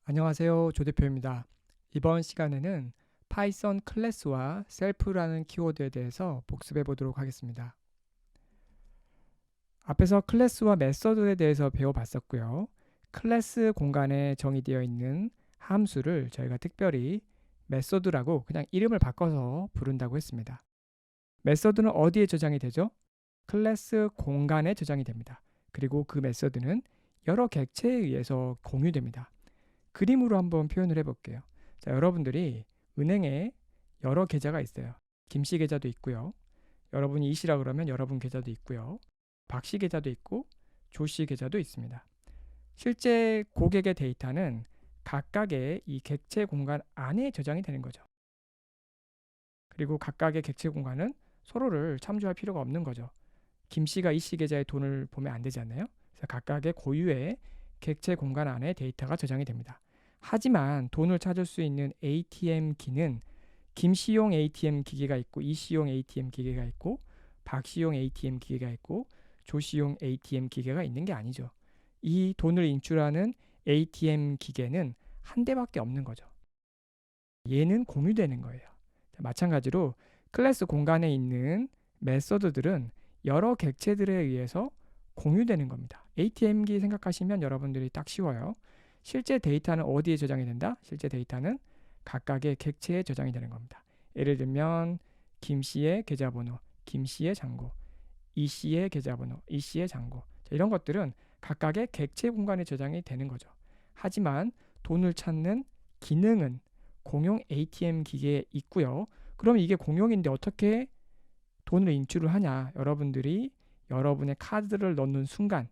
안녕하세요. 조 대표입니다. 이번 시간에는 파이썬 클래스와 셀프라는 키워드에 대해서 복습해 보도록 하겠습니다. 앞에서 클래스와 메서드에 대해서 배워봤었고요. 클래스 공간에 정의되어 있는 함수를 저희가 특별히 메서드라고 그냥 이름을 바꿔서 부른다고 했습니다. 메서드는 어디에 저장이 되죠? 클래스 공간에 저장이 됩니다. 그리고 그 메서드는 여러 객체에 의해서 공유됩니다. 그림으로 한번 표현을 해볼게요. 자, 여러분들이 은행에 여러 계좌가 있어요. 김씨 계좌도 있고요. 여러분이 이씨라 그러면 여러분 계좌도 있고요. 박씨 계좌도 있고 조씨 계좌도 있습니다. 실제 고객의 데이터는 각각의 이 객체 공간 안에 저장이 되는 거죠. 그리고 각각의 객체 공간은 서로를 참조할 필요가 없는 거죠. 김씨가 이씨 계좌에 돈을 보면 안 되지 않나요? 그래서 각각의 고유의 객체 공간 안에 데이터가 저장이 됩니다. 하지만 돈을 찾을 수 있는 ATM 기는 김씨용 ATM 기계가 있고 이씨용 ATM 기계가 있고 박씨용 ATM 기계가 있고 조씨용 ATM 기계가 있는 게 아니죠. 이 돈을 인출하는 ATM 기계는 한 대밖에 없는 거죠. 얘는 공유되는 거예요. 마찬가지로 클래스 공간에 있는 메서드들은 여러 객체들에 의해서 공유되는 겁니다. ATM기 생각하시면 여러분들이 딱 쉬워요. 실제 데이터는 어디에 저장이 된다? 실제 데이터는 각각의 객체에 저장이 되는 겁니다. 예를 들면 김씨의 계좌번호, 김씨의 잔고, 이씨의 계좌번호, 이씨의 잔고, 이런 것들은 각각의 객체 공간에 저장이 되는 거죠. 하지만 돈을 찾는 기능은 공용 ATM 기계에 있고요. 그럼 이게 공용인데 어떻게 돈을 인출을 하냐? 여러분들이 여러분의 카드를 넣는 순간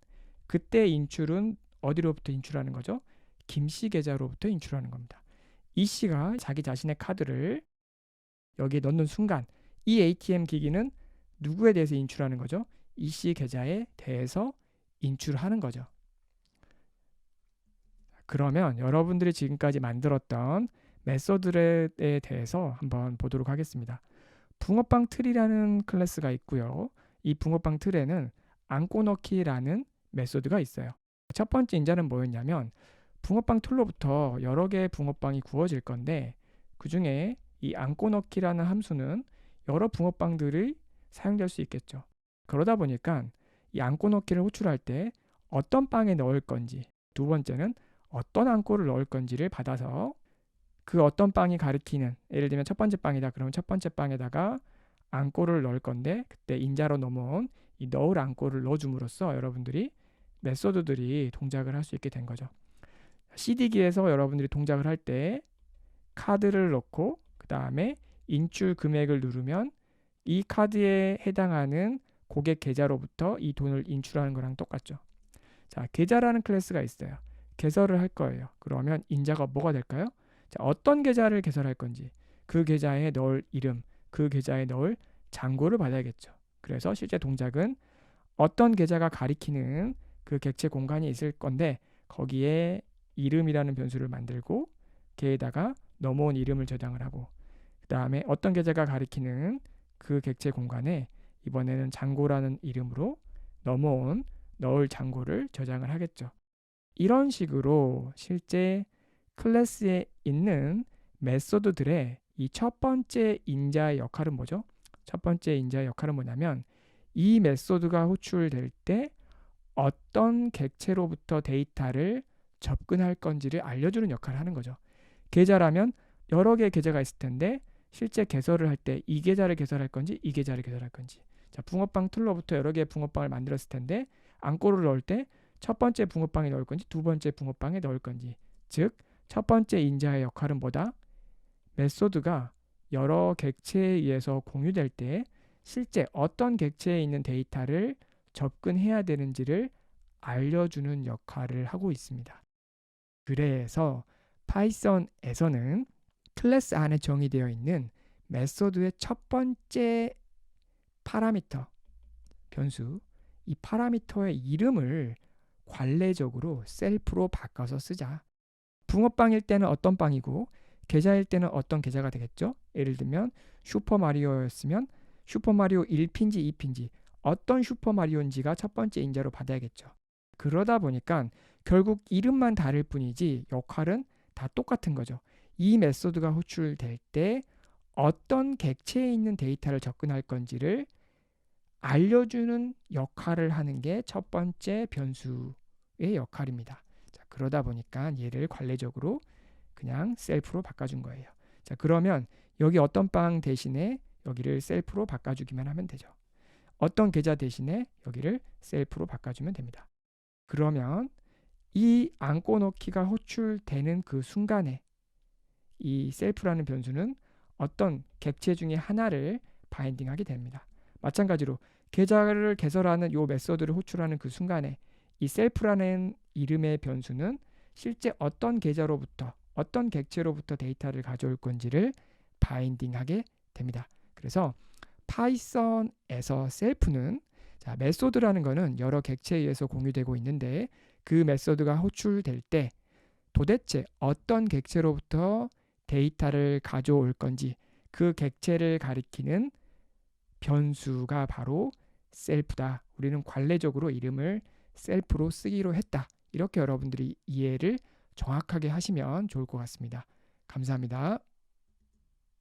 그때 인출은 어디로부터 인출하는 거죠? 김씨 계좌로부터 인출하는 겁니다. 이 씨가 자기 자신의 카드를 여기에 넣는 순간 이 ATM 기기는 누구에 대해서 인출하는 거죠? 이 씨 계좌에 대해서 인출하는 거죠. 그러면 여러분들이 지금까지 만들었던 메서드에 대해서 한번 보도록 하겠습니다. 붕어빵 틀이라는 클래스가 있고요. 이 붕어빵 틀에는 안고 넣기라는 메소드가 있어요. 첫 번째 인자는 뭐였냐면 붕어빵 틀로부터 여러 개의 붕어빵이 구워질 건데 그 중에 이 안고 넣기라는 함수는 여러 붕어빵들이 사용될 수 있겠죠. 그러다 보니까 이 안고 넣기를 호출할 때 어떤 빵에 넣을 건지, 두 번째는 어떤 안고를 넣을 건지를 받아서 그 어떤 빵이 가리키는, 예를 들면 첫 번째 빵이다 그러면 첫 번째 빵에다가 안고를 넣을 건데 그때 인자로 넘어온 이 넣을 안고를 넣어줌으로써 여러분들이 메소드들이 동작을 할 수 있게 된 거죠. CD기에서 여러분들이 동작을 할 때 카드를 넣고 그 다음에 인출 금액을 누르면 이 카드에 해당하는 고객 계좌로부터 이 돈을 인출하는 거랑 똑같죠. 자, 계좌라는 클래스가 있어요. 개설을 할 거예요. 그러면 인자가 뭐가 될까요? 자, 어떤 계좌를 개설할 건지 그 계좌에 넣을 이름, 그 계좌에 넣을 잔고를 받아야겠죠. 그래서 실제 동작은 어떤 계좌가 가리키는 그 객체 공간이 있을 건데 거기에 이름이라는 변수를 만들고 걔에다가 넘어온 이름을 저장을 하고 그 다음에 어떤 계좌가 가리키는 그 객체 공간에 이번에는 잔고라는 이름으로 넘어온 넣을 잔고를 저장을 하겠죠. 이런 식으로 실제 클래스에 있는 메소드들의 이 첫 번째 인자의 역할은 뭐죠? 첫 번째 인자의 역할은 뭐냐면 이 메소드가 호출될 때 어떤 객체로부터 데이터를 접근할 건지를 알려주는 역할을 하는 거죠. 계좌라면 여러 개의 계좌가 있을 텐데 실제 개설을 할 때 이 계좌를 개설할 건지 이 계좌를 개설할 건지. 자, 붕어빵 툴로부터 여러 개의 붕어빵을 만들었을 텐데 안고를 넣을 때 첫 번째 붕어빵에 넣을 건지 두 번째 붕어빵에 넣을 건지. 즉, 첫 번째 인자의 역할은 뭐다? 메소드가 여러 객체에 의해서 공유될 때 실제 어떤 객체에 있는 데이터를 접근해야 되는지를 알려주는 역할을 하고 있습니다. 그래서 파이썬에서는 클래스 안에 정의되어 있는 메소드의 첫 번째 파라미터, 변수, 이 파라미터의 이름을 관례적으로 셀프로 바꿔서 쓰자. 붕어빵일 때는 어떤 빵이고 계좌일 때는 어떤 계좌가 되겠죠? 예를 들면 슈퍼마리오였으면 슈퍼마리오 1핀지 2핀지 어떤 슈퍼마리오인지가 첫 번째 인자로 받아야겠죠. 그러다 보니까 결국 이름만 다를 뿐이지 역할은 다 똑같은 거죠. 이 메소드가 호출될 때 어떤 객체에 있는 데이터를 접근할 건지를 알려주는 역할을 하는 게 첫 번째 변수의 역할입니다. 자, 그러다 보니까 얘를 관례적으로 그냥 셀프로 바꿔준 거예요. 자, 그러면 여기 어떤 빵 대신에 여기를 셀프로 바꿔주기만 하면 되죠. 어떤 계좌 대신에 여기를 셀프로 바꿔주면 됩니다. 그러면 이 안고 넣기가 호출되는 그 순간에 이 셀프라는 변수는 어떤 객체 중에 하나를 바인딩하게 됩니다. 마찬가지로 계좌를 개설하는 이 메소드를 호출하는 그 순간에 이 셀프라는 이름의 변수는 실제 어떤 계좌로부터 어떤 객체로부터 데이터를 가져올 건지를 바인딩하게 됩니다. 그래서 파이썬에서 셀프는 자, 메소드라는 거는 여러 객체에 의해서 공유되고 있는데 그 메소드가 호출될 때 도대체 어떤 객체로부터 데이터를 가져올 건지 그 객체를 가리키는 변수가 바로 셀프다. 우리는 관례적으로 이름을 셀프로 쓰기로 했다. 이렇게 여러분들이 이해를 정확하게 하시면 좋을 것 같습니다. 감사합니다.